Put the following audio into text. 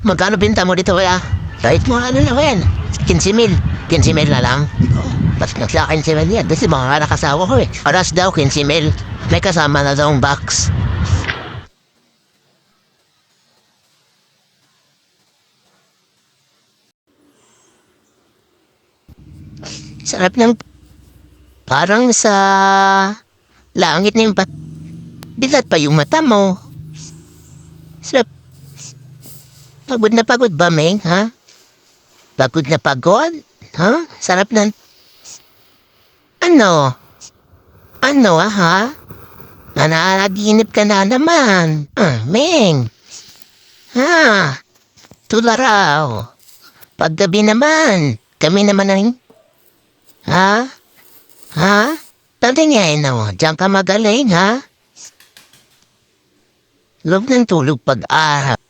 Magkano binta mo dito kaya? Kahit mo ano na yan. 15,000. 15,000 na lang. Ba't nagsa 15,000 yan? Kasi mga nakasawa ko eh. Oras daw 15,000. May kasama na daw ang box. Sarap ng parang sa langit na yung dilat pa yung mata mo. Sarap. Pagod na pagod ba, Meng? Ha? Pagod na pagod? Ha? Sarap ng... Ano? Ano, ha? Nananaginip ka na naman. Meng. Ha? Tularaw. Paggabi naman. Kami naman ang... Ha? Ha? Tatingin mo. Diyan ka magaling, ha? Love ng tulog pag-araw.